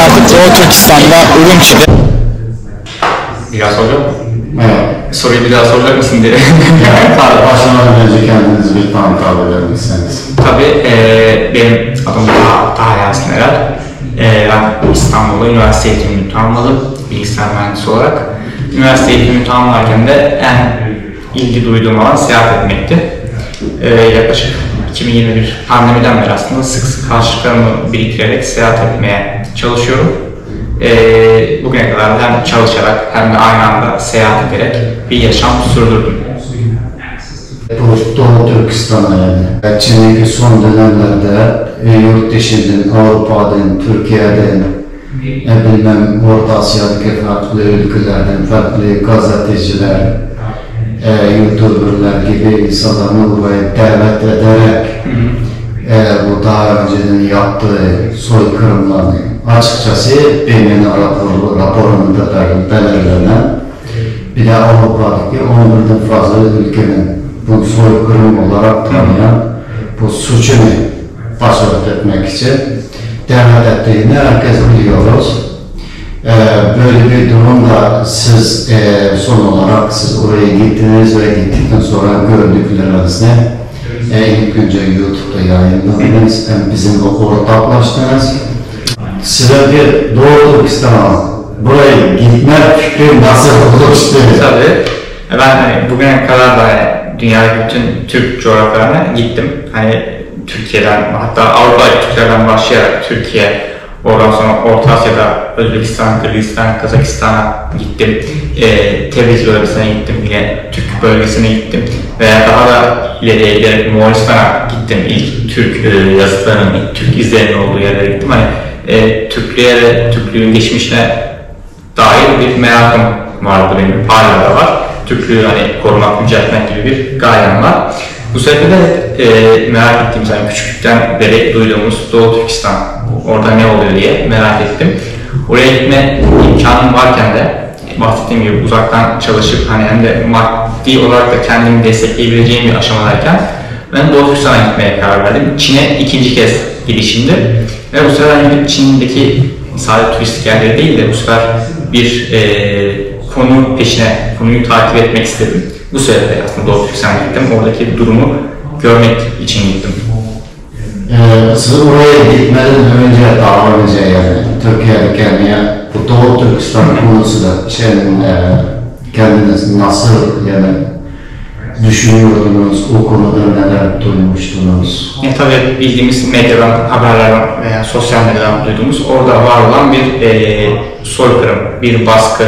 artık Doğu Türkistan'da, Urumçi'de. Bir daha soracak mısın? Evet. Soruyu bir daha soracak mısın diye. Başlamadan önce kendinizi bir tanıtabilir misiniz? Tabii benim adım Taha Yasin Erer. Ben İstanbul'da üniversite eğitimini tamamladım bilgisayar mühendisi olarak. Üniversite eğitimini tamamlarken de en ilgi duyduğum alan seyahat etmekti. Yaklaşık 2021 pandemiden beri aslında sık sık harçlıklarımı biriktirerek seyahat etmeye çalışıyorum. Bugüne kadar hem çalışarak hem de aynı anda seyahat ederek bir yaşam sürdürdüm. Doğu Türkistan'a yani. Çin'deki son dönemlerde yurt dışından, Avrupa'dan, Türkiye'den, bilmem Orta Asya'daki farklı ülkelerden, farklı gazeteciler, YouTuber'lar gibi insanları buraya davet ederek bu daha önceden yaptığı soykırımlarını açıkçası BM'nin raporunda belirlenen bir de Avrupa'daki 11'den fazla ülkenin bu soykırım olarak tanıyan bu suçunu başörtü etmek için davet ettiğini herkes biliyoruz. Böyle bir durumda siz son olarak siz oraya gittiniz ve gittikten sonra gördükleriniz ne? İlk önce YouTube'da yayınladınız, bizim ortaklaştınız. Size bir Doğu Türkistan'a buraya gitmek fikri nasıl oluştu? Tabii. Ben bugüne kadar da dünyadaki bütün Türk coğrafyalarına gittim. Türkiye'den, hatta Avrupa'daki Türklerden başlayarak Türkiye, oradan sonra Orta Asya'da Özbekistan, Kırgızistan, Kazakistan'a gittim. Tebriz bölgesine gittim, yine Türk bölgesine gittim. Veya daha da ileriye giderek Moğolistan'a gittim. İlk Türk yazıtlarının, ilk Türk izlerinin olduğu yerlere gittim. Türklüğe ve Türklüğün geçmişine dair bir merakım vardı benim, hala da var. Türklüğü korumak, yüceltmek gibi bir gayem var. Bu sebeple de merak ettiğimiz, küçüklükten beri duyduğumuz Doğu Türkistan, orada ne oluyor diye merak ettim. Oraya gitme imkanım varken de bahsettiğim gibi uzaktan çalışıp hem de maddi olarak da kendimi destekleyebileceğim bir aşamadayken ben Doğu Türkistan'a gitmeye karar verdim. Çin'e ikinci kez gidişimdi ve bu sefer gidip Çin'deki sadece turistik yerleri değil de bu sefer bir konu peşine, konuyu takip etmek istedim. Bu sebeple aslında Doğu Türkistan'a gittim. Oradaki durumu görmek için gittim. Siz oraya gitmeden önce, daha önce yani Türkiye'deki bu Doğu Türkistan konusu da kendiniz nasıl düşünüyordunuz, o konuda neler duymuştunuz? Tabii bildiğimiz medyadan, haberlerden veya sosyal medyadan duyduğumuz orada var olan bir soykırım, bir baskı,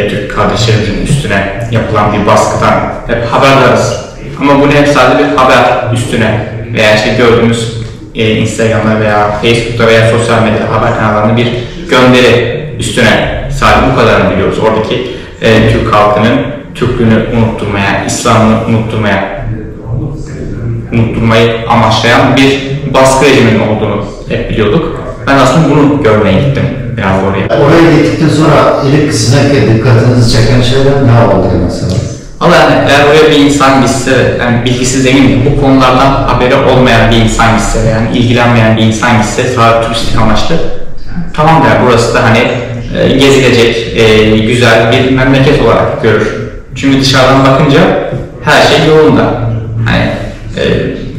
Türk kardeşlerimizin üstüne yapılan bir baskıdan hep haberdarız. Ama bunu hep sadece bir haber üstüne veya gördüğümüz Instagram'da veya Facebook'ta veya sosyal medya haber kanallarında bir gönderi üstüne sadece bu kadarını biliyoruz. Oradaki Türk halkının Türklüğünü unutturmaya, İslam'ını unutturmayı amaçlayan bir baskı rejiminin olduğunu hep biliyorduk. Ben aslında bunu görmeye gittim biraz oraya. Oraya gittikten sonra ilk size dikkatinizi çeken şeyler ne oldu mesela? Eğer oraya bir insan gitse, bilgisiz eminim bu konulardan haberi olmayan bir insan gitse, ilgilenmeyen bir insan gitse sadece turistik amaçlı, tamam der, burası da gezilecek, güzel bir memleket olarak görür. Çünkü dışarıdan bakınca her şey yolunda.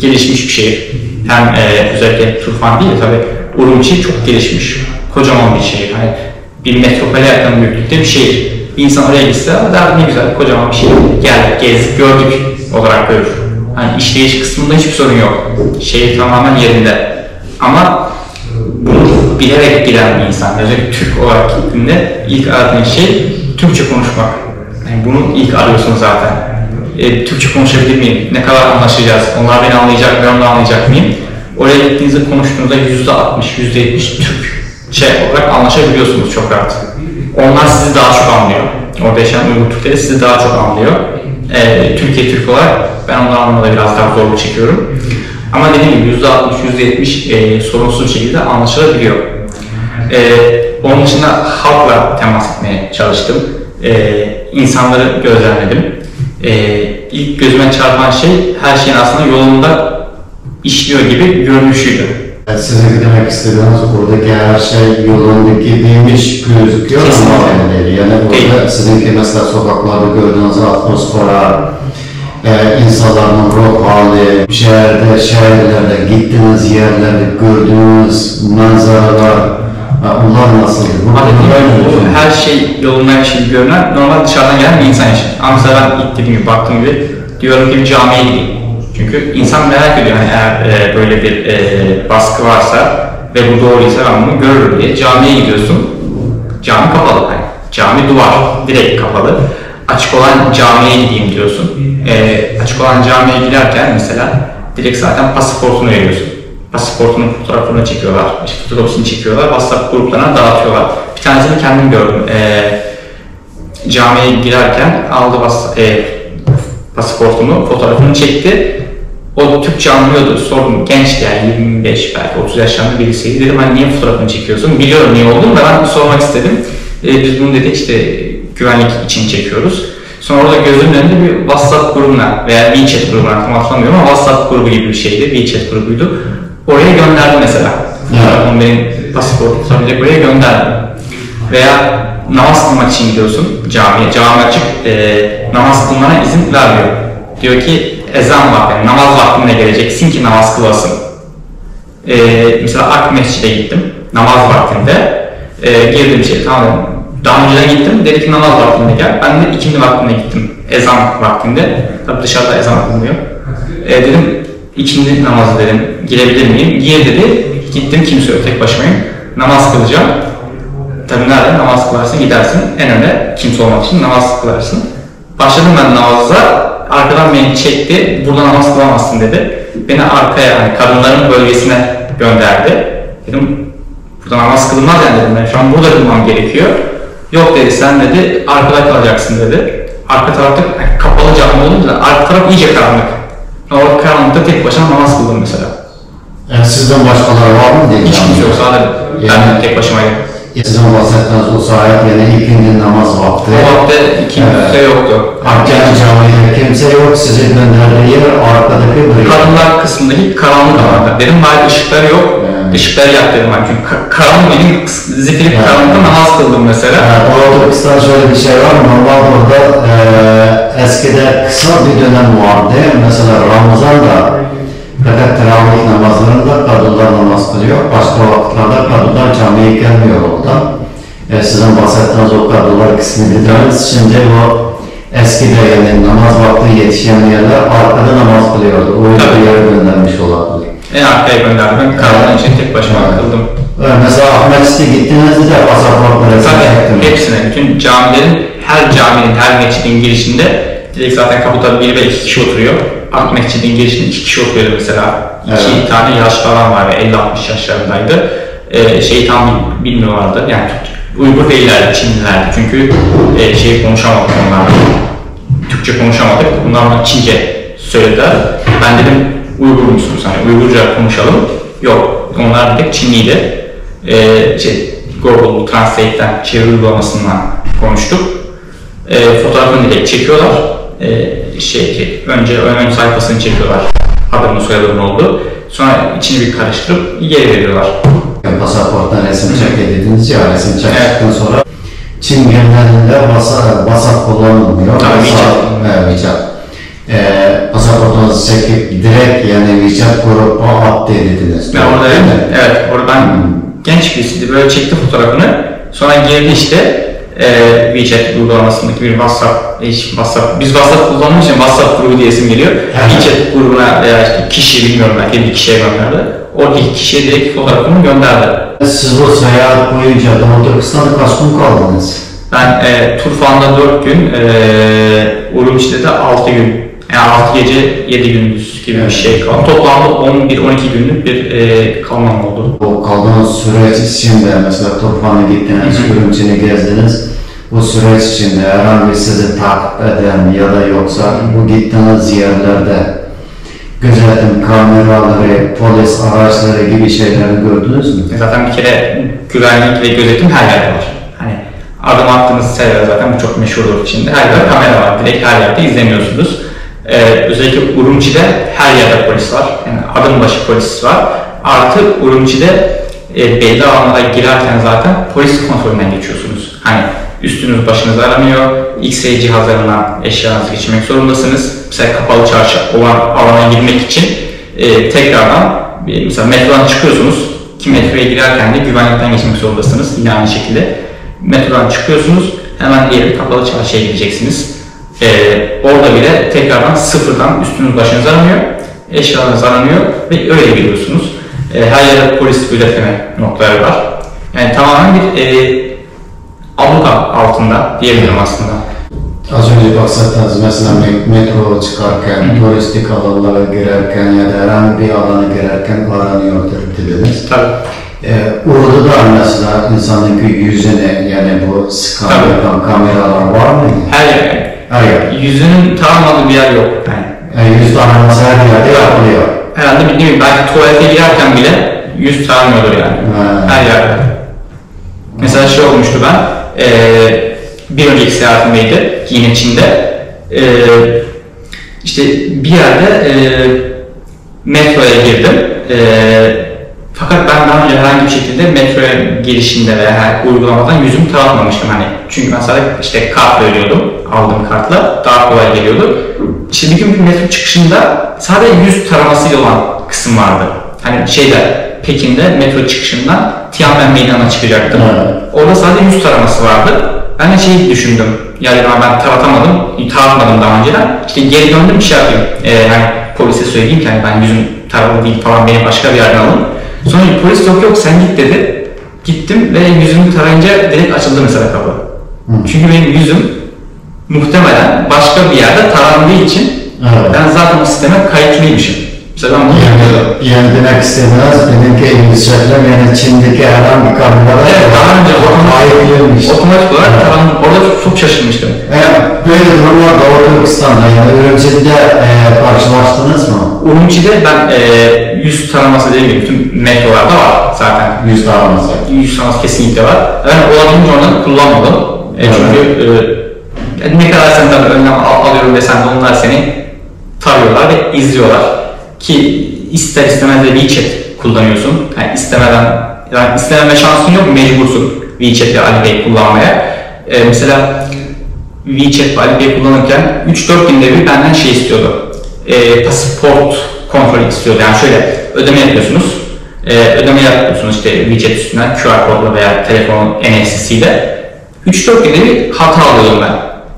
Gelişmiş bir şehir. Hem özellikle Turfan değil de tabii Urumçi çok gelişmiş, kocaman bir şehir. Bir metropole yakın büyüklükte bir şehir. Bir insan oraya gitse der ne güzel, kocaman bir şehir. Geldik, gezdik, gördük olarak görür. İşleyiş kısmında hiçbir sorun yok. Şehir tamamen yerinde. Ama bunu bilerek giden bir insan, özellikle Türk olarak gittiğinde ilk aradığın şey Türkçe konuşmak. Bunu ilk arıyorsun zaten. Türkçe konuşabilir miyim? Ne kadar anlaşacağız? Onlar beni anlayacak, ben onu anlayacak mıyım? Oraya gittiğinizde konuştuğunuzda %60, %70 Türkçe olarak anlaşabiliyorsunuz çok rahat. Onlar sizi daha çok anlıyor. Orada yaşayan Uygur Türkleri sizi daha çok anlıyor. Türkiye Türk olarak ben onları anlamada biraz daha zorluk çekiyorum. Ama dediğim gibi %60, %70 sorunsuz bir şekilde anlaşılabiliyor. Onun dışında halkla temas etmeye çalıştım. İnsanları gözlemledim. İlk gözüme çarpan şey her şeyin aslında yolunda işliyor gibi görünüşüydü. Sizin demek istediğiniz oradaki her şey yolunda gidilmiş gözüküyor ama öyle değil. Yani orada sizinki mesela sokaklarda gördüğünüz atmosfera, insanların ruh hali, şehirlerde gittiğiniz yerlerde gördüğünüz manzaralar, onlar nasıl? Her şey yolunda her şey görünen, normal dışarıdan gelen bir insan için. Ama mesela ben ilk dediğim gibi, baktığım gibi diyorum ki bir camiye gideyim. Çünkü insan merak ediyor, hani eğer böyle bir baskı varsa ve bu doğruysa ben bunu görürüm diye. Camiye gidiyorsun, cami kapalı. Yani cami duvar, direkt kapalı. Açık olan camiye gideyim diyorsun. Açık olan camiye giderken mesela direkt zaten pasaportunu veriyorsun. Pasaportunun fotoğrafını çekiyorlar, fotoğrafını çekiyorlar, WhatsApp gruplarına dağıtıyorlar. Bir tanesini kendim gördüm. Camiye girerken aldı pasaportumu, fotoğrafını çekti. O Türkçe anlıyordu, sordum, gençti yani 25 belki 30 yaşlarında birisiydi. Dedim hani niye fotoğrafını çekiyorsun? Biliyorum niye olduğunu da ben sormak istedim. Biz bunu dedi işte güvenlik için çekiyoruz. Sonra orada gözümün önünde bir WhatsApp grubuna veya WeChat grubuna, tam hatırlamıyorum ama WhatsApp grubu gibi bir şeydi, WeChat grubuydu. Oraya gönderdim mesela. Fotoğrafımı benim pasaportum tutabilecek oraya gönderdim. Veya namaz kılmak için gidiyorsun camiye, cami açık, namaz kılmana izin vermiyor. Diyor ki ezan vakti, namaz vaktinde geleceksin ki namaz kılasın. Mesela Ak Mescid'e gittim, namaz vaktinde. Girdim tamam, daha önceden gittim, dedi ki namaz vaktinde gel. Ben de ikindi vaktinde gittim, ezan vaktinde. Tabi dışarıda ezan kılınıyor. Dedim ikindi namazı dedim, girebilir miyim? Gir dedi, gittim, kimse yok, tek başımayım. Namaz kılacağım. Tabi nerede namaz kılarsın, gidersin, en önde kimse olmak için namaz kılarsın. Başladım ben namaza, arkadan beni çekti, burada namaz kılamazsın dedi. Beni arkaya, yani kadınların bölgesine gönderdi. Dedim, burada namaz kılınmaz yani dedim, ben şu an burada kılmam gerekiyor. Yok dedi, sen dedi, arkada kalacaksın dedi. Arka tarafta kapalı cami olunca da arka taraf iyice karanlık. O karanlıkta tek başına namaz kıldım mesela. Yani sizden başkaları var mı diye? Hiç kimse yok, sadece ben tek başımaydım. Sizin bahsettiğiniz o saat yani ikindi namaz vakti. O vakti kimse yoktu. Arkadan camide kimse yok, sizi gönderdiği yer arkadaki bir kadınlar kısmındaki karanlık alanda. Dedim bari ışıkları yok, ışıkları yak dedim ben. Çünkü karanlık benim zifiri karanlıkta namaz kıldım mesela. Orada kısa şöyle bir şey var, normal burada eskide kısa bir dönem vardı. Mesela Ramazan'da fakat teravih namazlarında kadınlar namaz kılıyor. Başka vakitlerde kadınlar camiye gelmiyor oradan. Sizin bahsettiğiniz o kadınlar kısmı dediniz. Şimdi o eskide yani namaz vakti yetişen yerler arkada namaz kılıyordu. O bir yere göndermiş olabilir. En arkaya gönderdim. Ben karanlığın için tek başıma kıldım. Mesela Ahmetçik'e gittiğinizde de pasaportları zaten hepsine, bütün camilerin, her caminin, her mescidin girişinde direkt zaten kapıda bir ve iki kişi oturuyor. Ak Mescid'in girişinde 2 kişi oturuyordu mesela. İki tane yaşlı adam var ve 50-60 yaşlarındaydı. Tam bilmiyorlardı. Yani Uygur değillerdi, Çinlilerdi. Çünkü konuşamadık onlarla. Türkçe konuşamadık. Bunlar bana Çince söylediler. Ben dedim Uygur musunuz? Hani Uygurca konuşalım. Yok. Onlar dedik Çinliydi. Google Translate'ten çeviri uygulamasından konuştuk. Fotoğrafını direkt çekiyorlar. Önce ön sayfasını çekiyorlar, adamın soyadının olduğu. Sonra içini bir karıştırıp geri veriyorlar. Pasaporttan resim çek dediniz ya, resim çektikten sonra Çin genelinde WhatsApp kullanılmıyor. Tabii WeChat. Pasaportunuzu çekip direkt yani WeChat grubu at dediniz. Orada ben genç birisiydi, böyle çekti fotoğrafını. Sonra girdi işte. WeChat uygulamasındaki bir biz WhatsApp kullanmış için WhatsApp grubu diye isim geliyor. WeChat grubuna veya işte kişi, bilmiyorum belki bir kişiye gönderdi. Oradaki kişiye direkt fotoğrafını gönderdi. Siz bu seyahat boyunca Doğu Türkistan'da kaç gün kaldınız? Ben Turfan'da 4 gün, Urumçi'de de 6 gün. Yani 6 gece 7 gündüz gibi bir şey kaldı. Toplamda 11-12 günlük bir kalmam oldu. O kaldığınız süreç içinde mesela Turfan'a gittiniz, Urumçi'ni gezdiniz. Bu süreç içinde herhangi sizi takip eden ya da yoksa bu gittiğiniz yerlerde gözetim kameraları, polis araçları gibi şeyleri gördünüz mü? Zaten bir kere güvenlik ve gözetim her yerde var. Hani adım attığınız yerler zaten bu çok meşhurdur içinde. Her yerde kamera var, direkt her yerde izleniyorsunuz. Özellikle Urumçi'de her yerde polis var. Yani adım başı polis var. Artı Urumçi'de belli alanlara girerken zaten polis kontrolünden geçiyorsunuz. Hani üstünüz başınız aranıyor, X-ray cihazlarından eşyalarınızı geçirmek zorundasınız. Mesela kapalı çarşı olan alana girmek için tekrardan mesela metrodan çıkıyorsunuz ki metroya girerken de güvenlikten geçmek zorundasınız. Yine aynı şekilde metrodan çıkıyorsunuz, hemen diğer kapalı çarşıya gideceksiniz. Orada bile tekrardan sıfırdan üstünüz başınız aranıyor, eşyalarınız aranıyor ve öyle giriyorsunuz. Her yerde polis gözetleme noktaları var. Yani tamamen bir abluka altında diyebilirim aslında. Az önce bahsettiniz mesela metro çıkarken, turistik alanlara girerken ya da herhangi bir alana girerken aranıyor dediniz. Tabii. Orada da mesela insanın yüzüne yani bu skan yapan kameralar var mı? Her yer. Her yer. Yüzünün tanınmadığı bir yer yok. Yani yüz tanıması her yerde yapılıyor. Herhalde bildiğim gibi belki tuvalete girerken bile yüz tanımıyordur yani. Her yerde. Mesela şey olmuştu ben, bir önceki seyahatimdeydi yine Çin'de. İşte bir yerde metroya girdim. Fakat ben daha önce herhangi bir şekilde metroya girişinde veya uygulamadan yüzümü taratmamıştım hani. Çünkü ben sadece işte kartla ödüyordum, aldığım kartla daha kolay geliyordu. İşte bir gün bir metro çıkışında sadece yüz taramasıyla olan kısım vardı. Hani Pekin'de metro çıkışından Tiananmen Meydanı'na çıkacaktım. Orada sadece yüz taraması vardı. Ben de düşündüm, yani ben taratmadım daha önceden. İşte geri döndüm bir şey yapayım. Hani polise söyleyeyim ki hani ben yüzüm taralı değil falan, beni başka bir yerden alın. Sonra polis yok sen git dedi. Gittim ve yüzümü tarayınca direkt açıldı mesela kapı. Çünkü benim yüzüm muhtemelen başka bir yerde tarandığı için ben zaten o sisteme kayıtlıymışım. Mesela ben bunu yani demek istemez, benimki İngilizce'den yani Çin'deki herhangi bir kameralar daha önce otomatik olarak tarandım. Orada çok şaşırmıştım. Böyle durumlar Doğu Türkistan'da yani Urumçi'de karşılaştınız mı? Urumçi'de ben yüz taraması dediğim gibi bütün metrolarda var zaten. Yüz taraması. Yüz taraması kesinlikle var. Ben olabildiğince onları kullanmadım. Çünkü ne kadar senden önlem alıyorum desen de onlar seni tarıyorlar ve izliyorlar. Ki ister istemez de WeChat kullanıyorsun. Yani istememe şansın yok, mecbursun WeChat ve Alipay kullanmaya. Mesela WeChat ve Alipay kullanırken 3-4 günde bir benden istiyordu. Pasaport kontrolü istiyordu. Yani şöyle ödeme yapıyorsunuz. Ödeme yapıyorsunuz işte WeChat üstünden QR kodla veya telefonun NFC'siyle. 3-4 günde bir hata alıyordum ben.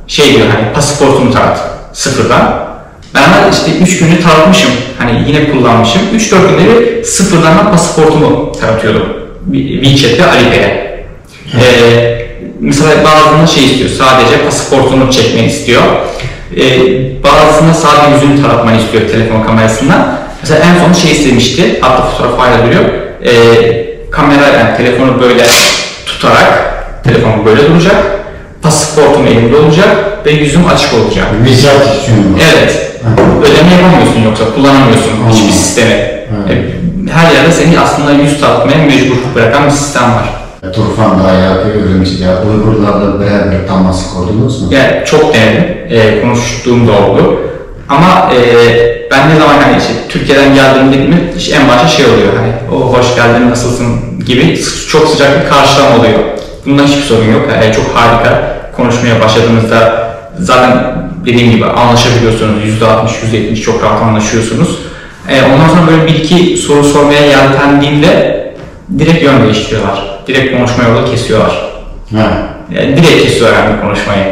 Diyor hani pasaportumu tarat sıfırdan. Ben işte 3 günü taratmışım, hani yine kullanmışım. 3-4 günde bir sıfırdan pasaportumu taratıyordum WeChat ve Alipay'e. Mesela bazılarında istiyor, sadece pasaportunu çekmeni istiyor. Bazısında sadece yüzünü taratmanı istiyor telefon kamerasından. Mesela en son istemişti, hatta fotoğraf hala duruyor. Kamera yani telefonu böyle tutarak, telefon böyle duracak. Pasaportum elimde olacak ve yüzüm açık olacak. Bizzat için. Evet. Ödeme yapamıyorsun yoksa kullanamıyorsun hiçbir sistemi. Her yerde seni aslında yüz taratmaya mecbur bırakan bir sistem var. Turfan'da ya Urumçi'de Uygurlarla beraber temas kurdunuz mu? Yani çok denedim, konuştuğum da oldu. Ama ben ne zaman hani Türkiye'den geldiğimde en başta oluyor hani o hoş geldin nasılsın gibi çok sıcak bir karşılama oluyor. Bundan hiçbir sorun yok. Çok harika. Konuşmaya başladığınızda zaten dediğim gibi anlaşabiliyorsunuz. %60-%70 çok rahat anlaşıyorsunuz. Ondan sonra böyle bir iki soru sormaya yeltendiğimde direkt yön değiştiriyorlar. Direkt konuşma yolu kesiyorlar. Yani direkt kesiyorlar yani konuşmayı.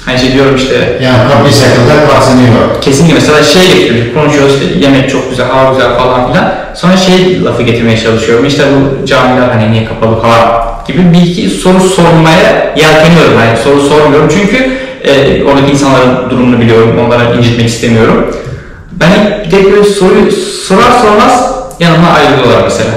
Hani diyorum işte... Yani bir şekilde kaçınıyor. Kesinlikle mesela getiriyor, konuşuyoruz işte yemek çok güzel, hava güzel falan filan. Sonra lafı getirmeye çalışıyorum. İşte bu camiler hani niye kapalı falan gibi bir iki soru sormaya yelteniyorum. Yani soru sormuyorum çünkü oradaki insanların durumunu biliyorum, onlara incitmek istemiyorum. Ben direkt böyle soruyu sorar sormaz yanıma ayrılıyorlar mesela.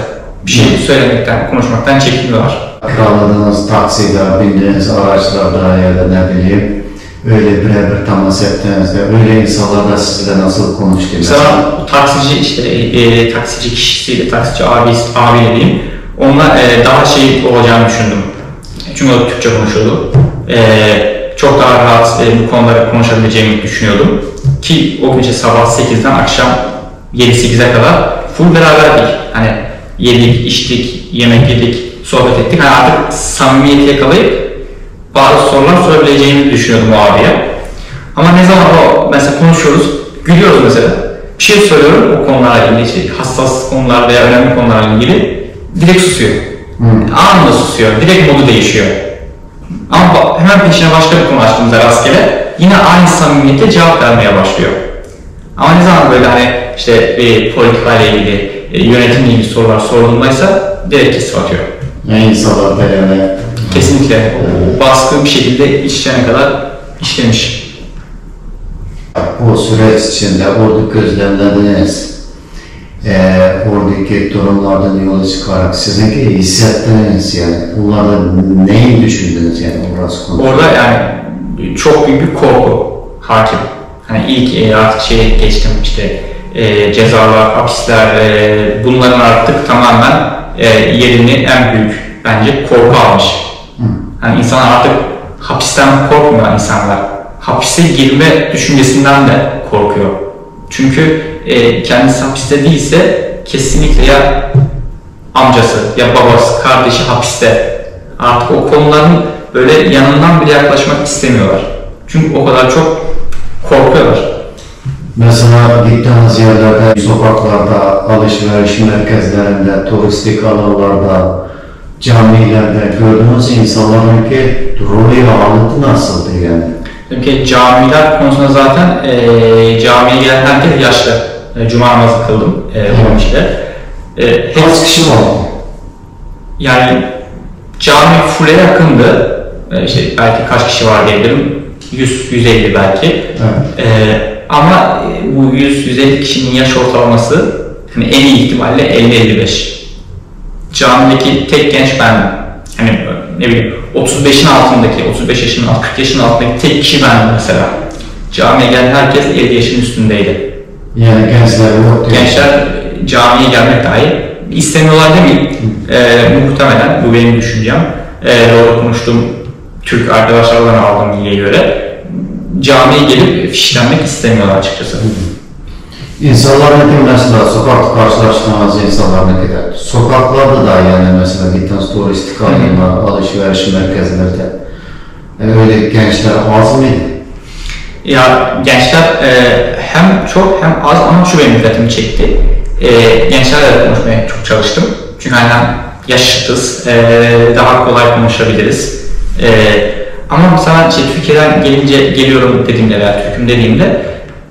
Bir şey söylemekten, konuşmaktan çekiniyorlar. Kiraladığınız takside, bindiğiniz araçlarda ya da ne bileyim öyle birebir temas ettiğinizde öyle insanlar da sizle nasıl konuştu? Mesela taksici taksici kişisiyle, taksici abiyle diyeyim, onunla daha olacağını düşündüm. Çünkü o Türkçe konuşuyordu. Çok daha rahat bu konuları konuşabileceğimi düşünüyordum. Ki o gece sabah 8'den akşam 7-8'e kadar full beraberdik. Hani yedik, içtik, yemek yedik, sohbet ettik. Hani artık samimiyeti yakalayıp bazı sorular sorabileceğimi düşünüyordum o abiye. Ama ne zaman o mesela konuşuyoruz, gülüyoruz mesela. Bir şey söylüyorum o konularla ilgili, hassas konular veya önemli konularla ilgili direkt susuyor. Anında susuyor, direkt modu değişiyor. Ama hemen peşine başka bir konu açtığımızda rastgele yine aynı samimiyette cevap vermeye başlıyor. Ama ne zaman böyle hani işte bir politikayla ilgili, yönetimle ilgili sorular sorduğundaysa direkt kesip atıyor. İnsanlar da yani. Kesinlikle. Baskı bir şekilde işleyene kadar işlemiş. O süreç içinde orada gözlemlediniz. Oradaki durumlardan yola çıkarak sizinki hissettiniz yani. Onlarda neyi düşündünüz yani orası konuda? Orada yani çok büyük bir korku hakim. Hani ilk artık şeye geçtim işte cezalar, hapisler, bunların artık tamamen yerini en büyük bence korku almış. Hani insanlar artık hapisten korkmuyor insanlar. Hapise girme düşüncesinden de korkuyor. Çünkü kendisi hapiste değilse kesinlikle ya amcası ya babası, kardeşi hapiste. Artık o konuların böyle yanından bile yaklaşmak istemiyorlar. Çünkü o kadar çok korkuyorlar. Mesela gittiğiniz yerlerde, sokaklarda, alışveriş merkezlerinde, turistik alanlarda, camilerde gördüğünüz insanların ki rolü ve haleti nasıldı yani? Tabii ki camiler konusunda zaten camiye gelen herkes yaşlı. Cuma namazı kıldım onun işte. Kaç kişi var? Yani cami full'e yakındı. İşte belki kaç kişi var diyebilirim. 100-150 belki. Evet. Ama bu 100-150 kişinin yaş ortalaması hani en iyi ihtimalle 50-55. Camideki tek genç bendim. Hani ne bileyim 35'in altındaki, 35 yaşının altındaki, 40 yaşının altındaki tek kişi bendim mesela. Camiye gelen herkes 50 yaşın üstündeydi. Yani gençler yok diyor. Gençler camiye gelmek dahi istemiyorlar demeyeyim. Muhtemelen bu benim düşüncem. Doğru konuştuğum Türk arkadaşlardan aldığım bilgiye göre camiye gelip fişlenmek istemiyorlar açıkçası. İnsanların ki mesela sokak karşılaştığınız insanların ki de sokaklarda da yani mesela gittiğiniz turistik alanlar, alışveriş merkezlerde öyle gençler az mıydı? Ya gençler hem çok hem az ama şu benim dikkatimi çekti. Gençlerle konuşmaya çok çalıştım. Çünkü aynen yaşıtız, daha kolay konuşabiliriz. Ama mesela işte Türkiye'den geliyorum dediğimde veya Türk'üm dediğimde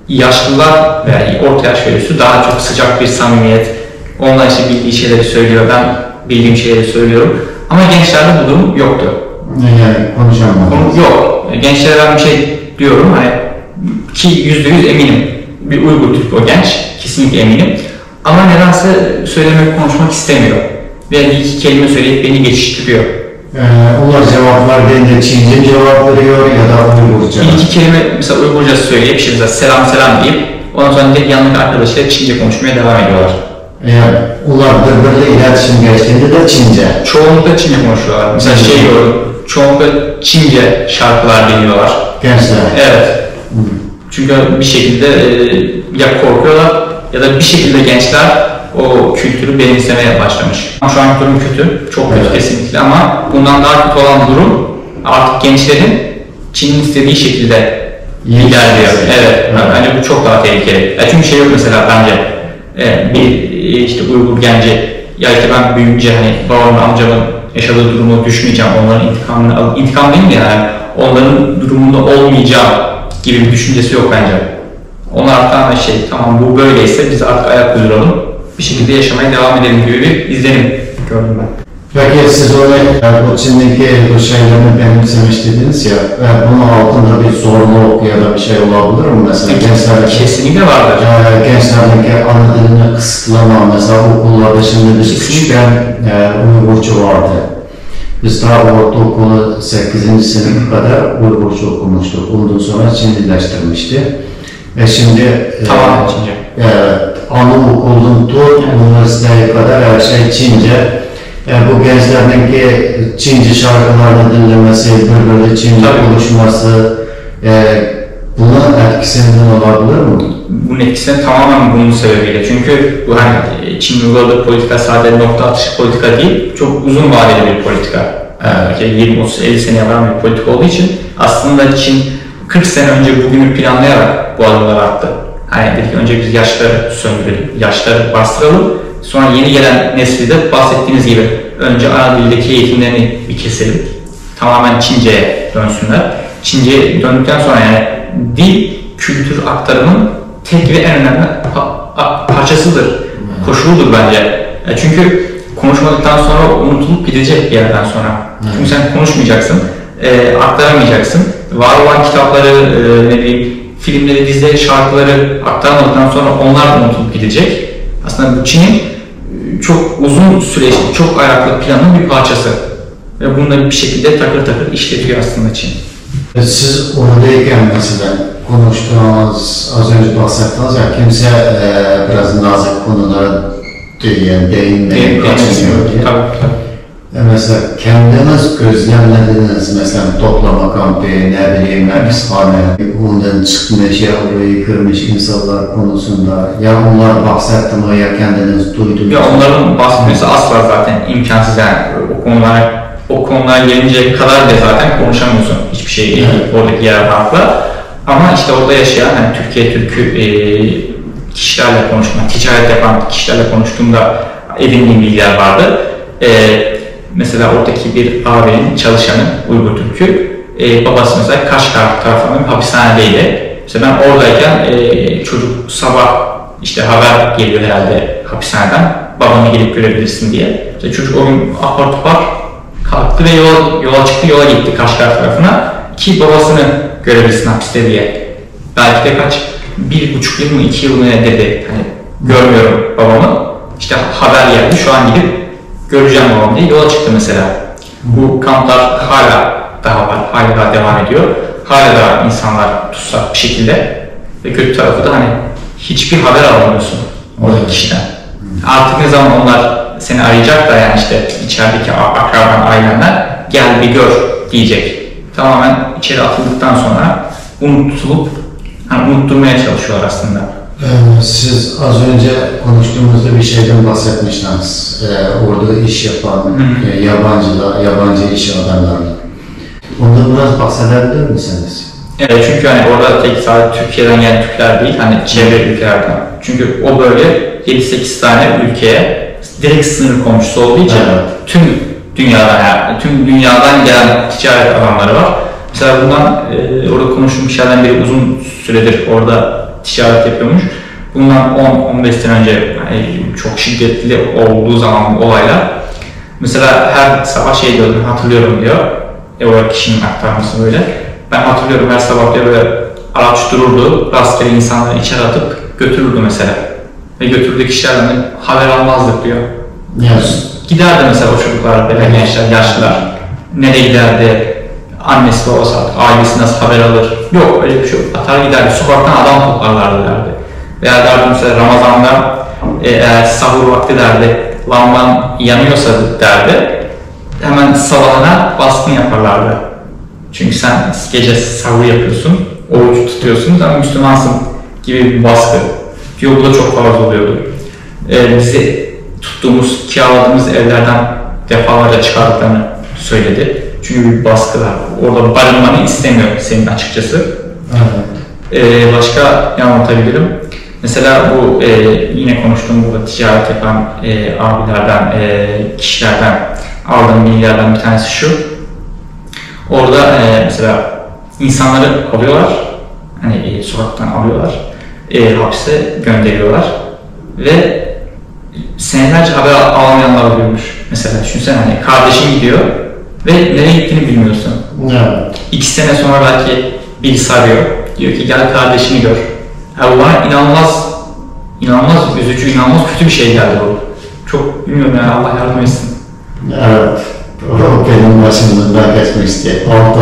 yaşlılar veya orta yaş ve üstü daha çok sıcak bir samimiyet. Onlar işte bildiği şeyleri söylüyor, ben bildiğim şeyleri söylüyorum. Ama gençlerde bu durum yoktu. Yani konuşamam. Yok. Gençlere ben bir şey diyorum hani ki %100 eminim. Bir Uygur Türk o genç. Kesinlikle eminim. Ama nedense söylemek, konuşmak istemiyor. Ve bir iki kelime söyleyip beni geçiştiriyor. Onlar cevaplar deyince Çince cevap veriyor ya da Uygurca. Bir iki kelime mesela Uygurca söyleyip işte mesela selam selam deyip ondan sonra direkt yanındaki arkadaşıyla Çince konuşmaya devam ediyorlar. Yani onlar birbiriyle iletişim geçtiğinde de Çince. Çoğunlukla Çince konuşuyorlar. Mesela şey gördüm, çoğunlukla Çince şarkılar dinliyorlar. Gençler. Evet. Çünkü bir şekilde ya korkuyorlar ya da bir şekilde gençler o kültürü benimsemeye başlamış. Şu an durum kötü, çok kötü kesinlikle ama bundan daha kötü olan durum artık gençlerin Çin'in istediği şekilde ilerliyor. Evet, bence bu çok daha tehlikeli. Çünkü şey yok mesela bence bir işte Uygur genci ya işte ben büyüyünce hani babamın, amcamın yaşadığı durumu düşmeyeceğim, onların intikamını intikam değil mi yani onların durumunda olmayacağım gibi bir düşüncesi yok bence. Onlar artık şey tamam bu böyleyse biz artık ayak uyduralım bir şekilde yaşamaya devam edelim gibi bir izlenim gördüm ben. Peki siz onu bu Çin'deki bu şeylerini benimsemiş dediniz ya, bunun altında bir zorluk ya da bir şey olabilir mi mesela? Kesinlikle vardır. Gençlerdeki ana dilini kısıtlama, mesela okullarda şimdi biz küçükken Uygurca vardı. Biz daha ortaokulu 8. sınıf kadar Uygurca okumuştuk. Ondan sonra Çinlileştirmişti. Şimdi Tamamen Çince. anaokulun tut üniversiteye kadar her şey Çince. Bu gençlerdeki Çince şarkılarını dinlemesi, birbiriyle Çince konuşması, bunun etkisinden olabilir mi? Bunun etkisi tamamen bunun sebebiyle. Çünkü bu hani Çin'in uyguladığı politika sadece nokta atışı politika değil, çok uzun vadeli bir politika. 20-30-50 seneye varan bir politika olduğu için aslında Çin 40 sene önce bugünü planlayarak bu adımları attı. Hani dedik önce biz yaşları söndürelim, yaşları bastıralım, sonra yeni gelen nesli de bahsettiğiniz gibi önce ana dildeki eğitimlerini bir keselim. Tamamen Çince'ye dönsünler. Çince'ye döndükten sonra yani dil, kültür aktarımın tek ve en önemli parçasıdır, koşuludur bence. Çünkü konuşmadıktan sonra unutulup gidecek bir yerden sonra. Çünkü sen konuşmayacaksın, aktaramayacaksın. Var olan kitapları, ne bileyim, filmleri, dizileri, şarkıları aktarmadıktan sonra onlar unutulup gidecek. Aslında bu Çin'in çok uzun süreçli, çok ayaklı planın bir parçası. Ve bunu da bir şekilde takır takır işletiyor aslında Çin. Siz oradayken mesela konuştuğunuz, az önce bahsettiniz ya, kimse biraz nazik konulara değinmeye kaçınıyor diye. Tabii. Mesela kendiniz gözlemlediniz, mesela toplama kampı, ne bileyim, hapishane, ondan çıkmış ya orayı kırmış insanlar konusunda, ya onlar bahsetti mi ya kendiniz duydunuz? Ya onların bahsetmesi asla zaten imkansız yani o konulara gelinceye kadar da zaten konuşamıyorsun hiçbir şey oradaki yer farklı. Ama işte orada yaşayan yani Türkiye Türk'ü kişilerle konuşma, ticaret yapan kişilerle konuştuğumda edindiğim bilgiler vardı. Mesela oradaki bir abinin çalışanı, Uygur Türk'ü, babası mesela Kaşgar tarafından bir hapishanedeydi. Mesela ben oradayken çocuk sabah işte haber geliyor herhalde hapishaneden, babanı gelip görebilirsin diye. İşte çocuk o gün apar topar kalktı ve yola çıktı, yola gitti Kaşgar tarafına ki babasını görebilirsin hapiste diye. Belki de 1,5 yıl mı 2 yıl mı ne dedi, hani görmüyorum babamı, işte haber geldi, şu an gidip göreceğim babamı diye yola çıktı mesela. Bu kamplar hala daha var, hala daha devam ediyor. Hala da insanlar tutsak bir şekilde ve kötü tarafı da hani hiçbir haber alamıyorsun oradaki kişiden. Artık ne zaman onlar seni arayacak da yani işte içerideki akraban, ailenler gel bir gör diyecek. Tamamen içeri atıldıktan sonra unutulup unutturmaya çalışıyorlar aslında. Siz az önce konuştuğumuzda bir şeyden bahsetmiştiniz. Orada iş yapan yabancı iş adamlarla. Ondan biraz bahsedebilir misiniz? Evet, çünkü hani orada tek sadece Türkiye'den gelen Türkler değil, hani çevre ülkelerden. Çünkü o bölge 7-8 tane ülkeye direkt sınır komşusu olduğu için tüm dünyadan gelen ticaret adamları var. Mesela bundan orada konuştuğum kişilerden biri uzun süredir orada ticaret yapıyormuş. Bundan 10-15 sene önce yani çok şiddetli olduğu zaman bu olaylar. Mesela her sabah şey diyordum, hatırlıyorum diyor. O kişinin aktarması böyle. Ben hatırlıyorum her sabah diyor böyle araç dururdu, rastgele insanları içeri atıp götürürdü mesela. Ve götürdüğü kişilerden de haber almazdık diyor. Yes. Giderdi mesela o çocuklar, böyle gençler, yaşlılar. Nereye giderdi? Annesi babası artık, ailesi nasıl haber alır? Yok, öyle bir şey yok. Atar giderdi, sokaktan adam toplarlardı derdi. Veya derdi mesela Ramazan'da eğer sahur vakti derdi, lamban yanıyorsa derdi, hemen sabahına baskın yaparlardı. Çünkü sen gece sahur yapıyorsun, oruç tutuyorsun, sen Müslümansın gibi bir baskı. Diyor, bu da çok fazla oluyordu. Bizi tuttuğumuz, kiraladığımız evlerden defalarca çıkardıklarını söyledi. Çünkü bir baskı var. Orada barınmanı istemiyor senin açıkçası. Evet. Başka ne anlatabilirim? Mesela bu yine konuştuğum burada ticaret yapan abilerden, kişilerden aldığım bilgilerden bir tanesi şu. Orada mesela insanları alıyorlar, hani sokaktan alıyorlar, hapse gönderiyorlar ve senelerce haber alamayanlar oluyormuş. Mesela düşünsene, hani kardeşin gidiyor ve nereye gittiğini bilmiyorsun. Evet. 2 sene sonra belki birisi arıyor, diyor ki gel kardeşini gör. Yani bana inanılmaz üzücü, inanılmaz kötü bir şey geldi bu. Çok bilmiyorum yani, Allah yardım etsin. Evet. O benim başımızdan geçmişti. 6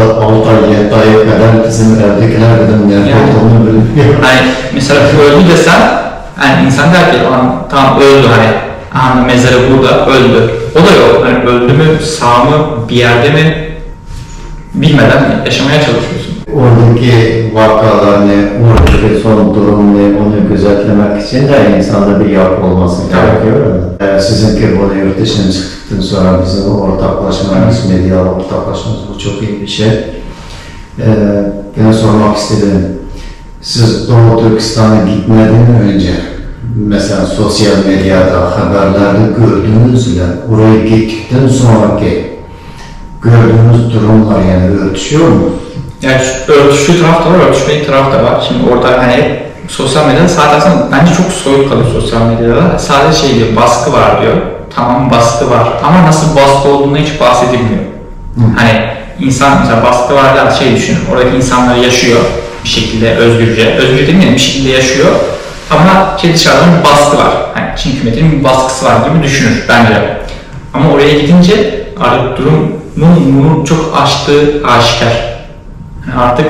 ay, 7 ay kadar bizim evdekiler dedim ne olduğunu bilmiyorum. Hani mesela öldü desen, yani insan der ki tamam öldü, hani mezarı burada, öldü. O da yok, hani öldü mü, sağ mı, bir yerde mi bilmeden yaşamaya çalışıyorsun. Oradaki vakalarını, oradaki son durumunu, onu gözetlemek için de insanda bir yapı olması gerekiyor. Sizinki bunu yurt dışına çıktıktan sonra bizim ortaklaşmamız, medya ortaklaşmamız bu çok iyi bir şey. Yine sormak istedim. Siz Doğu Türkistan'a gitmeden önce, mesela sosyal medyada, haberlerde gördüğünüzle oraya gittikten sonraki gördüğünüz durumlar yani örtüşüyor mu? Yani örtüşü taraf da var, örtüşmeyi taraf da var. Şimdi orada hani sosyal medyada zaten bence çok soyut kalıyor sosyal medyada. Sadece şey diyor, baskı var diyor. Tamam baskı var ama nasıl baskı olduğunu hiç bahsedilmiyor. Hani insan mesela baskı var da şey düşünün, oradaki insanlar yaşıyor bir şekilde özgürce demeyelim, bir şekilde yaşıyor. Ama dışarıdan bir baskı var. Hani Çin hükümetinin bir baskısı var gibi düşünür bence. Ama oraya gidince artık durumun bunu çok aştığı aşikar. Yani artık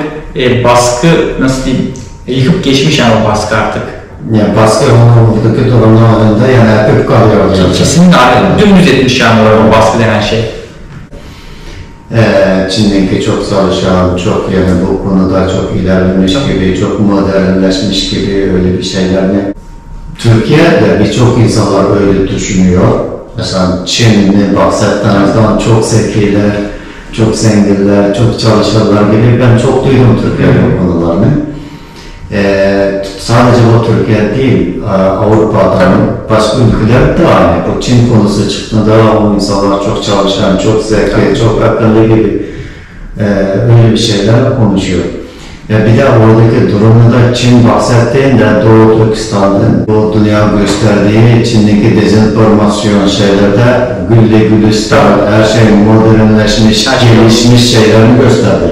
baskı nasıl diyeyim, yıkıp geçmiş yani o baskı artık. Yani baskı buradaki durumlarında yani hep kalıyor. Kesinlikle dümdüz etmiş yani o baskı denen şey. Çin'deki çok çalışan, çok yani bu konuda çok ilerlemiş gibi, çok modernleşmiş gibi öyle bir şeyler ne? Türkiye'de birçok insanlar öyle düşünüyor. Mesela Çin'in bahsettiğinizden çok zekiler, çok zenginler, çok çalışanlar gibi ben çok duydum Türkiye'de konularını. Sadece bu Türkiye değil, Avrupa'dan başka ülkeler de aynı. Bu Çin konusu çıktığında o insanlar çok çalışan, çok zeki, çok akıllı gibi öyle bir şeyler konuşuyor. Bir de oradaki durumda Çin bahsettiğinde Doğu Türkistan'ın bu dünya gösterdiği Çin'deki dezenformasyon şeylerde gülle gülistan, her şey modernleşmiş, gelişmiş şeylerini gösterdi.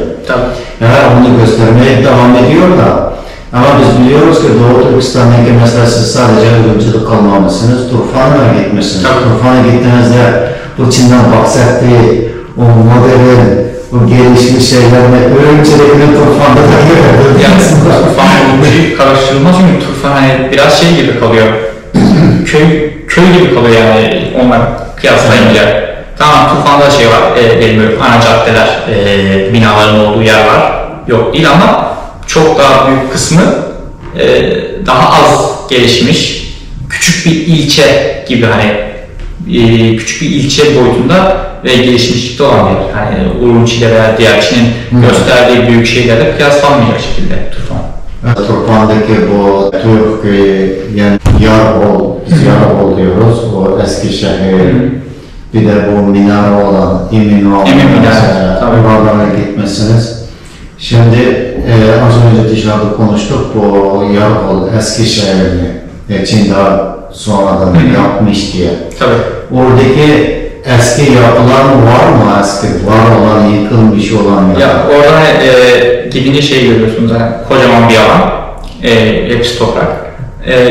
Onu göstermeye devam ediyor da. Ama biz biliyoruz ki Doğu Türkistan'daki mesela siz sadece ölümcülük kalmamışsınız, Turfan'a gitmişsiniz. Turfan'a gittiğinizde bu Çin'den bahsettiği o modern, bu gelişmiş şeylerle ölümcülükünü Turfan'da da görebilirsiniz. Yani Turfan bu karıştırılmaz çünkü Turfan hani biraz şey gibi kalıyor, köy gibi kalıyor yani onlar kıyaslayınca. Tamam Turfan'da şey var, ana caddeler, binaların olduğu yer var, yok değil ama çok daha büyük kısmı daha az gelişmiş, küçük bir ilçe gibi hani küçük bir ilçe boyutunda ve gelişmişlikte olan bir yer. Hani Urumçi'yle veya diğer Çin'in gösterdiği büyük şeylerle kıyaslanmayacak şekilde Turfan. Turfan'daki bu Türk yani Yarhol diyoruz, o eski şehir. Bir de bu minare olan Emin Minare, oralara gitmesiniz. Şimdi az önce dışarıda konuştuk, bu Yarhol eski şehrini Çin daha sonradan yapmış diye. Tabii. Oradaki eski yapılar var mı? Eski var olan, yıkılmış olan ya orada gidince şey görüyorsunuz, yani kocaman bir alan, hepsi toprak.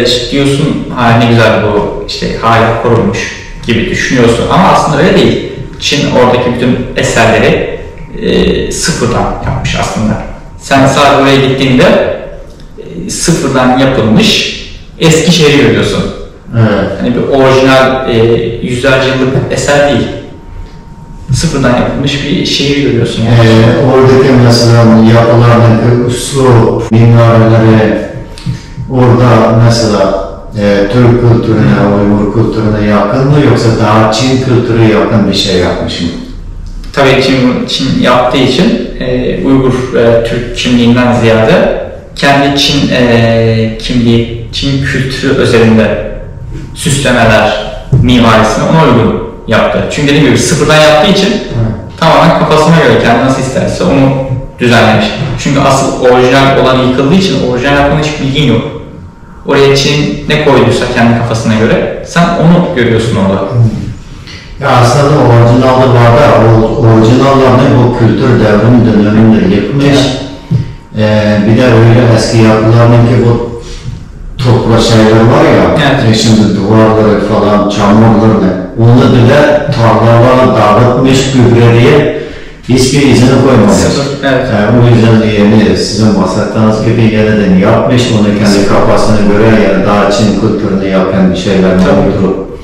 İşte diyorsun, ne güzel bu, işte hala korunmuş gibi düşünüyorsun ama aslında öyle değil. Çin oradaki bütün eserleri sıfırdan yapmış aslında. Sen sadece oraya gittiğinde sıfırdan yapılmış eski şehri görüyorsun. Evet. Hani bir orijinal yüzlerce yıllık eser değil. Sıfırdan yapılmış bir şehir görüyorsun yani. Oradaki mesela yapılardaki üslup, minareleri orada mesela Türk kültürüne, Uygur kültürüne yakın mı yoksa daha Çin kültürü yakın bir şey yapmış mı? Tabii Çin yaptığı için Uygur Türk kimliğinden ziyade kendi Çin kimliği, Çin kültürü özelinde süslemeler, mimarisini ona uygun yaptı. Çünkü dediğim gibi sıfırdan yaptığı için tamamen kafasına göre kendi nasıl isterse onu düzenlemiş. Çünkü asıl orijinal olan yıkıldığı için orijinal hakkında hiç bilgin yok. Oraya Çin ne koyduysa kendi kafasına göre sen onu görüyorsun orada. Ya aslında orijinalde var da orijinallarını bu kültür devrim döneminde yıkmış. Bir de öyle eski yapılarının ki bu toprak şeyler var ya, evet. Şimdi duvarları falan, çamurlarını, onu bile tarlalarla dağıtmış, gübreliğe hiçbir izini koymamış. Evet. O yüzden yeni sizin bahsettiğiniz gibi yeniden yapmış, onu kendi kafasına göre yani daha Çin kültürünü yapan bir şeyler uydurup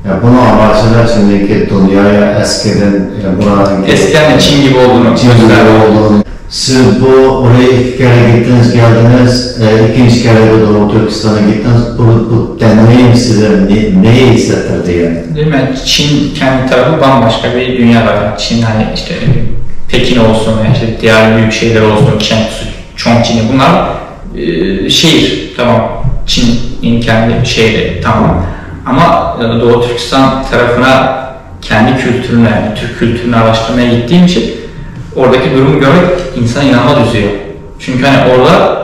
Ya bunu amaçlar şimdiki dünyaya eskiden buranın Eskiden de Çin gibi olduğunu Çin gibi olduğunu. Siz bu oraya 2 kere gittiniz geldiniz, ikinci kere de Doğu Türkistan'a gittiniz. Bu deneyim size neyi hissettirdi yani? Değil mi? Çin kendi tarafı bambaşka bir dünya var. Çin hani işte Pekin olsun, işte diğer büyük şehirler olsun, Chengdu, Chongqing bunlar şehir, tamam. Çin'in kendi şehri, tamam. Ama Doğu Türkistan tarafına kendi kültürüne, yani Türk kültürünü araştırmaya gittiğim için oradaki durumu görmek insan inanılmaz üzüyor. Çünkü hani orada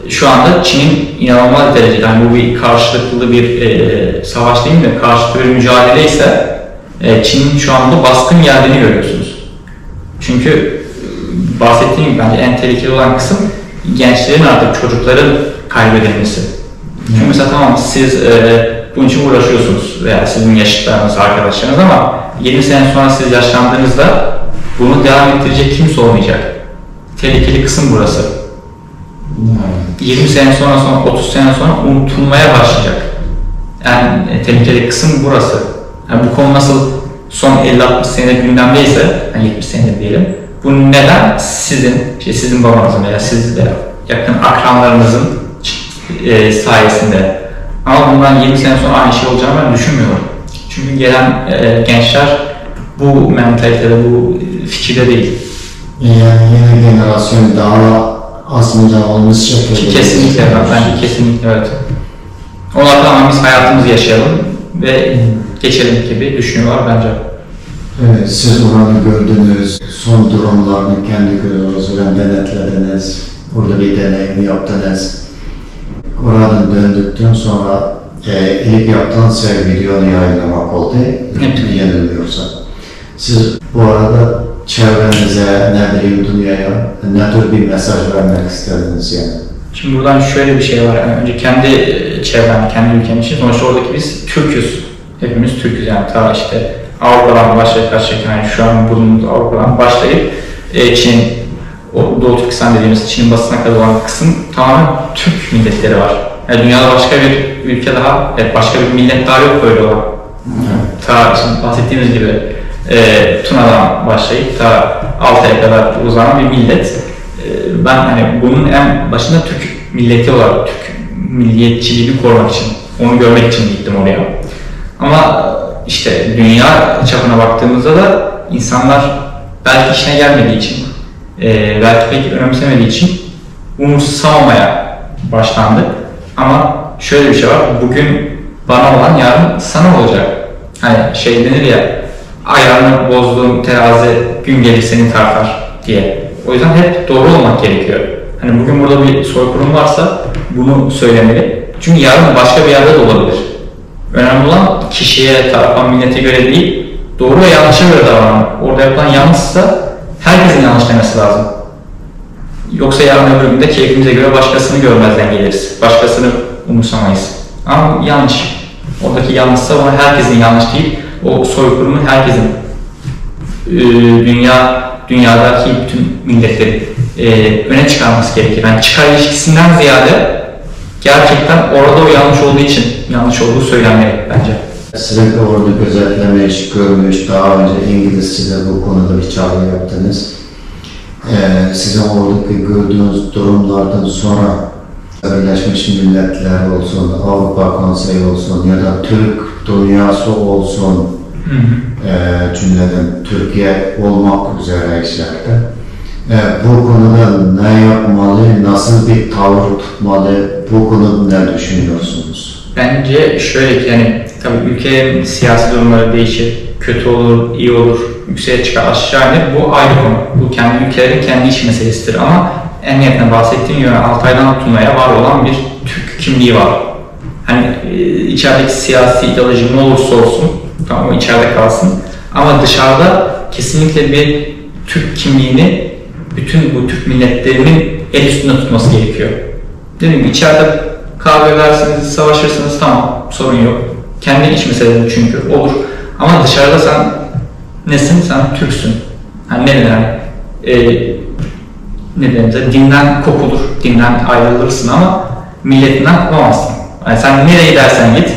şu anda Çin'in inanılmaz derecede, yani bu bir karşılıklı bir savaş değil de karşılıklı bir mücadele ise Çin'in şu anda baskın geldiğini görüyorsunuz. Çünkü bahsettiğim gibi bence en tehlikeli olan kısım gençlerin, artık çocukların kaybedilmesi. Çünkü mesela tamam siz bunun için uğraşıyorsunuz veya sizin yaşıtlarınız, arkadaşlarınız, ama 20 sene sonra siz yaşlandığınızda bunu devam ettirecek kimse olmayacak. Tehlikeli kısım burası. 20 sene sonra, 30 sene sonra unutulmaya başlayacak. Yani tehlikeli kısım burası. Yani bu konu nasıl son 50-60 senedir gündemdeyse, yani 70 senedir diyelim, bu neden sizin babanızın veya siz de yakın akranlarınızın sayesinde. Ama bundan 20 sene sonra aynı şey olacağını ben düşünmüyorum. Çünkü gelen gençler bu mentalitede, bu fikirde değil. Yani yeni jenerasyon daha aslında olmuş şekilde. Kesinlikle, bence kesinlikle evet. Onlar tamamen biz hayatımızı yaşayalım ve geçelim gibi düşünüyorlar bence. Evet, siz oranı gördünüz, son durumlarını kendi gözünüzden denetlediniz, burada bir deneyim yaptınız. Oradan döndükten sonra ilk yaptığınız şey videonu yayınlamak oldu, yenilmiyorsa. Siz bu arada çevrenize, ne bileyim dünyaya, ne tür bir mesaj vermek istediniz yani? Şimdi buradan şöyle bir şey var, yani önce kendi çevrem, kendi ülkem için, sonuçta oradaki biz Türk'üz. Hepimiz Türk'üz yani, ta işte Avrupa'dan başlayıp yani şu an bulunduğumuz Avrupa'dan başlayıp Çin, Doğu Türkistan dediğimiz Çin'in batısına kadar olan kısım tamamen Türk milletleri var. Yani dünyada başka bir ülke daha, başka bir millet daha yok böyle olan. Ta şimdi bahsettiğimiz gibi Tuna'dan başlayıp ta Altay'a kadar uzanan bir millet. Ben hani bunun en başında Türk milleti olarak, Türk milliyetçiliğini korumak için, onu görmek için gittim oraya. Ama işte dünya çapına baktığımızda da insanlar belki işine gelmediği için, belki pek önemsemediği için umursamamaya başlandı. Ama şöyle bir şey var, bugün bana olan yarın sana olacak. Hani şey denir ya, ayarını bozduğun terazi gün gelir seni tartar diye. O yüzden hep doğru olmak gerekiyor. Hani bugün burada bir soykırım varsa bunu söylemeli. Çünkü yarın başka bir yerde de olabilir. Önemli olan kişiye, tarafa, millete göre değil, doğru ve yanlışa göre davranmak. Orada yapılan yanlışsa herkesin yanlış demesi lazım. Yoksa yarın öbür günde keyfimize göre başkasını görmezden geliriz. Başkasını umursamayız. Ama yanlış. Oradaki yanlışsa ona herkesin yanlış değil, o soykırımı herkesin, dünyadaki bütün milletleri öne çıkarması gerekir. Yani çıkar ilişkisinden ziyade gerçekten orada o yanlış olduğu için yanlış olduğu söylenmeli bence. Sürekli orada gözetlemiş, görmüş, daha önce İngilizce'de bu konuda bir çağrı yaptınız. Sizin oradaki gördüğünüz durumlardan sonra Birleşmiş Milletler olsun, Avrupa Konseyi olsun ya da Türk dünyası olsun, cümleden Türkiye olmak üzere işlerde. Bu konuda ne yapmalı, nasıl bir tavır tutmalı, bu konuda ne düşünüyorsunuz? Bence şöyle ki, yani tabii ülkenin siyasi durumları değişir, kötü olur, iyi olur, yükseğe çıkar, aşağı iner, bu ayrı konu. Bu kendi ülkelerin kendi iş meselesidir ama en yakın bahsettiğim gibi Altay'dan Tuna'ya var olan bir Türk kimliği var. Hani içerideki siyasi ideoloji ne olursa olsun, tamam o içeride kalsın ama dışarıda kesinlikle bir Türk kimliğini bütün bu Türk milletlerinin el üstünde tutması gerekiyor. Dediğim gibi içeride kavga edersiniz, savaşırsınız, tamam sorun yok. Kendi iç meselesi çünkü olur. Ama dışarıda sen nesin? Sen Türksün. Yani ne denir? Ne denir? Dinden kopulur, dinden ayrılırsın ama milletinden kopamazsın. Yani sen nereye gidersen git,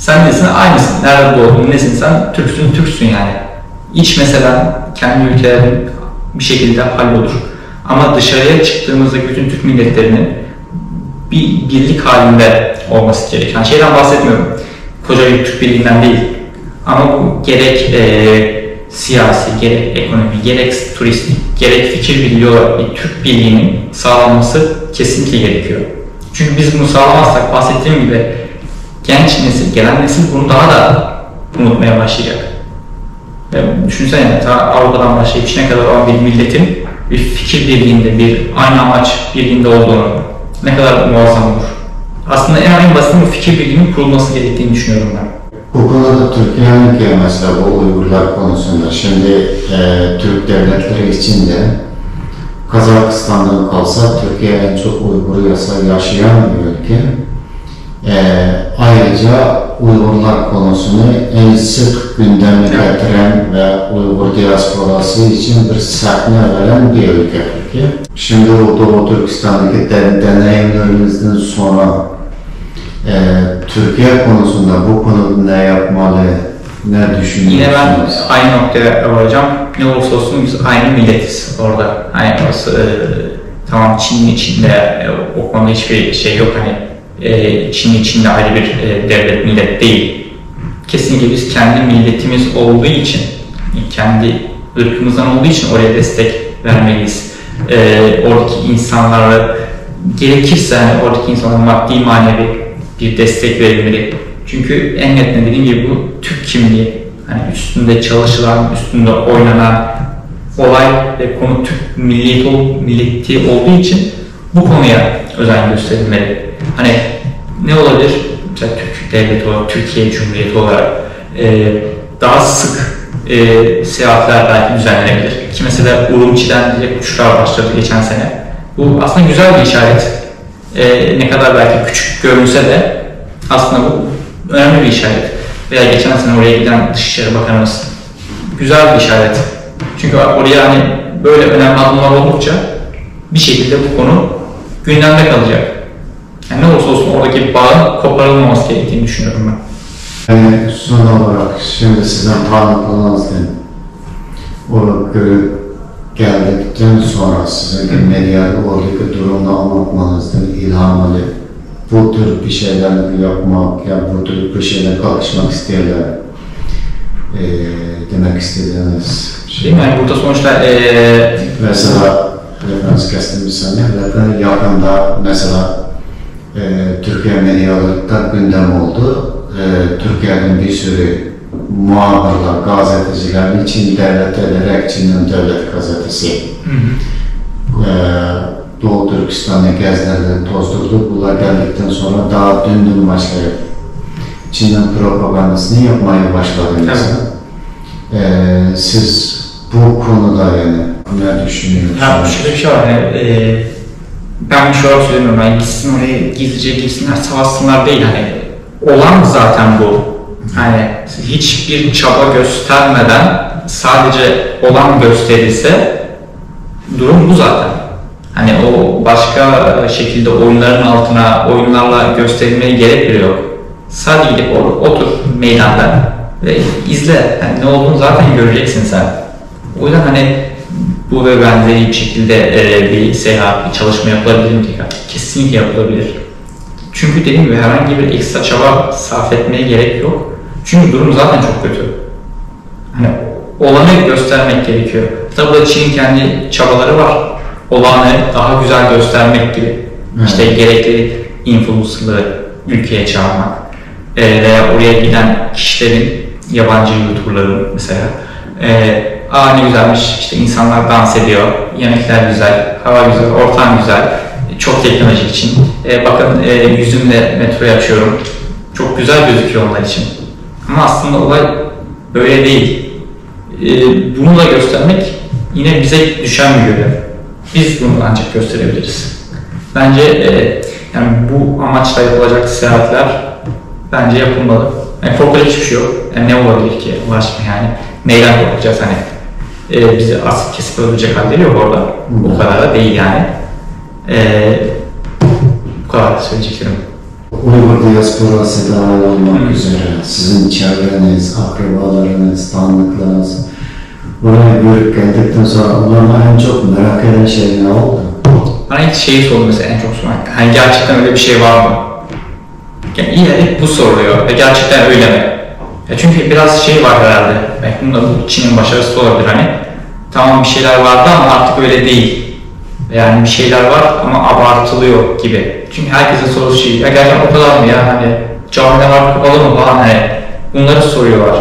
Sen nesin? Aynısın. Nerede doğdun, nesin sen? Türksün, Türksün yani. İç meselen kendi ülkelerin bir şekilde hallolur. Ama dışarıya çıktığımızda bütün Türk milletlerinin bir birlik halinde olması gerekiyor. Yani şeyden bahsetmiyorum. Koca bir Türk birliğinden değil. Ama bu gerek siyasi, gerek ekonomi, gerek turistik, gerek fikir birliği olarak bir Türk birliğinin sağlanması kesinlikle gerekiyor. Çünkü biz bunu sağlamazsak bahsettiğim gibi genç nesil, gelen nesil bunu daha da unutmaya başlayacak. Düşünsene, Avrupa'dan başlayıp içine kadar olan bir milletin bir fikir birliğinde, bir aynı amaç birliğinde olduğunu ne kadar muazzam olur. Aslında en basit bir fikir birliğinin kurulması gerektiğini düşünüyorum ben. Bu konuda Türkiye'nin mesela bu Uygurlar konusunda şimdi Türk devletleri içinde Kazakistan'dan kalsa Türkiye en çok Uygur yaşayan bir ülke. Ayrıca Uygurlar konusunu en sık gündeme getiren ve Uygur diasporası için bir sahne veren bir ülke Türkiye. Şimdi o Doğu Türkistan'daki deneyimlerimizden sonra Türkiye konusunda bu konuda ne yapmalı, ne düşünüyorsunuz? Yine ben aynı noktaya varacağım. Ne olursa olsun biz aynı milletiz orada. Hani orası tamam Çin'in içinde o konuda hiçbir şey yok. Hani Çin'in içinde ayrı bir devlet, millet değil. Kesinlikle biz kendi milletimiz olduğu için, kendi ırkımızdan olduğu için oraya destek vermeliyiz. Oradaki insanlara gerekirse hani oradaki insanlara maddi manevi bir destek verilmeli. Çünkü en net dediğim gibi bu Türk kimliği, hani üstünde çalışılan, üstünde oynanan olay ve konu Türk milleti olduğu için bu konuya özen gösterilmeli. Hani ne olabilir? Mesela Türk devleti olarak, Türkiye Cumhuriyeti olarak daha sık seyahatler belki düzenlenebilir. Ki mesela Urumçi'den direkt uçuşlar başladı geçen sene. Bu aslında güzel bir işaret. Ne kadar belki küçük görünse de aslında bu önemli bir işaret. Veya geçen sene oraya giden Dışişleri Bakanımız güzel bir işaret. Çünkü oraya hani böyle önemli adımlar oldukça bir şekilde bu konu gündemde kalacak. Yani ne olursa olsun oradaki bağın koparılmaması gerektiğini düşünüyorum ben. Yani son olarak şimdi sizin tanıklığınızdan o görüp geldikten sonra sizin medyada oradaki durumda anlatmanızdan ilham alıp bu tür bir şeyler yapmak, ya bu tür bir şeyler kalkışmak isteyenler demek istediğiniz şey. Değil mi? Yani burada sonuçta mesela referans kestim bir saniye. Yakında mesela Türkiye medyalarında gündem oldu. Türkiye'nin bir sürü muhabirler, gazeteciler Çin devlet ederek Çin'in devlet gazetesi Doğu Türkistan'ı gezlerden tozdurdu. Bunlar geldikten sonra daha dün başlayıp Çin'in propagandasını yapmaya başladınız. Evet. Siz bu konuda yani ne düşünüyorsunuz? Ya şöyle bir şey var. Yani, ben şu an söylemiyorum. Yani gitsin oraya gizlice gitsinler, savaşsınlar değil. Hani olan zaten bu. Hani hiçbir çaba göstermeden sadece olan gösterilse durum bu zaten. Hani o başka şekilde oyunların altına oyunlarla gösterilmeye gerek bile yok. Sadece gidip otur meydanda ve izle. Yani ne olduğunu zaten göreceksin sen. O yüzden hani bu ve benzeri bir şekilde bir seyahat, bir çalışma yapılabilir mi? Kesinlikle yapılabilir. Çünkü dediğim gibi herhangi bir ekstra çaba sarf etmeye gerek yok. Çünkü durum zaten çok kötü. Hani olanı göstermek gerekiyor. Tabii da Çin'in kendi çabaları var. Olanı daha güzel göstermek gibi. Evet. İşte gerekli influencer'ları ülkeye çağırmak veya oraya giden kişilerin, yabancı YouTuber'ların mesela ne güzelmiş, işte insanlar dans ediyor, yemekler güzel, hava güzel, ortam güzel, çok teknolojik için. Bakın yüzümle metroyu açıyorum, çok güzel gözüküyor onlar için. Ama aslında olay böyle değil. Bunu da göstermek yine bize düşen bir görev. Biz bunu ancak gösterebiliriz. Bence yani bu amaçla yapılacak seyahatler bence yapılmalı. Yani korkacak hiçbir şey yok. Yani ne olabilir ki Allah aşkına yani? Neyden korkacağız hani? Bizi asıp kesip öldürecek halleri yok orada. Bu kadar da değil yani. Bu kadar söyleyeceklerim. Uygur diasporası dahil olmak üzere sizin çevreniz, akrabalarınız, tanıdıklarınız buraya görüp geldikten sonra onlarla en çok merak eden şey ne oldu? Bana hiç şeyi sordu mesela en çok soran. Hani gerçekten öyle bir şey var mı? Yani yine hep bu soruluyor. Gerçekten öyle mi? Çünkü biraz şey var herhalde. Belki bu Çin'in başarısı olabilir hani. Tamam bir şeyler vardı ama artık öyle değil. Yani bir şeyler var ama abartılıyor gibi. Çünkü herkesin sorusu şey, ya gerçekten o kadar mı ya hani camiler var kapalı mı falan hani bunları soruyorlar.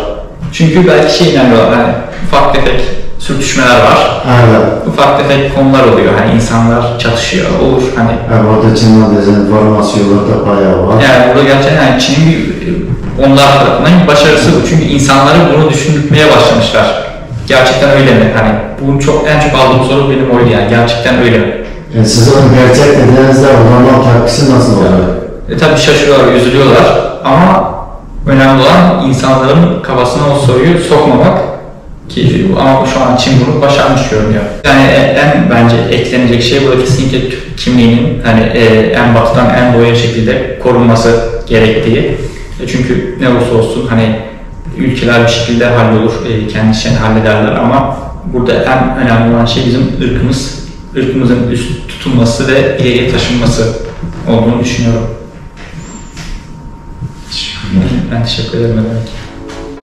Çünkü belki şey inanıyorlar hani ufak tefek sürtüşmeler var. Evet. Ufak tefek konular oluyor hani insanlar çatışıyor olur hani. Orada Çin'in dezenformasyonları da bayağı var. Yani burada gerçekten yani Çin'in onlar tarafından bir başarısı bu. Çünkü insanları bunu düşünmeye başlamışlar. Gerçekten öyle mi? Hani bunu en çok aldığım soru benim oydu yani. Gerçekten öyle mi? Siz onu gerçek dediğinizde onların tepkisi nasıl oluyor? Tabii şaşırıyorlar, üzülüyorlar ama önemli olan insanların kafasına o soruyu sokmamak ki ama şu an Çin bunu başarmış görünüyor. Yani en bence eklenecek şey burada kesinlikle Türk kimliğinin hani en batıdan en doğuya şekilde korunması gerektiği. Çünkü ne olursa olsun hani ülkeler bir şekilde hallolur, kendi işlerini hallederler ama burada en önemli olan şey bizim ırkımızın üst tutulması ve ileriye taşınması olduğunu düşünüyorum. Ben teşekkür ederim.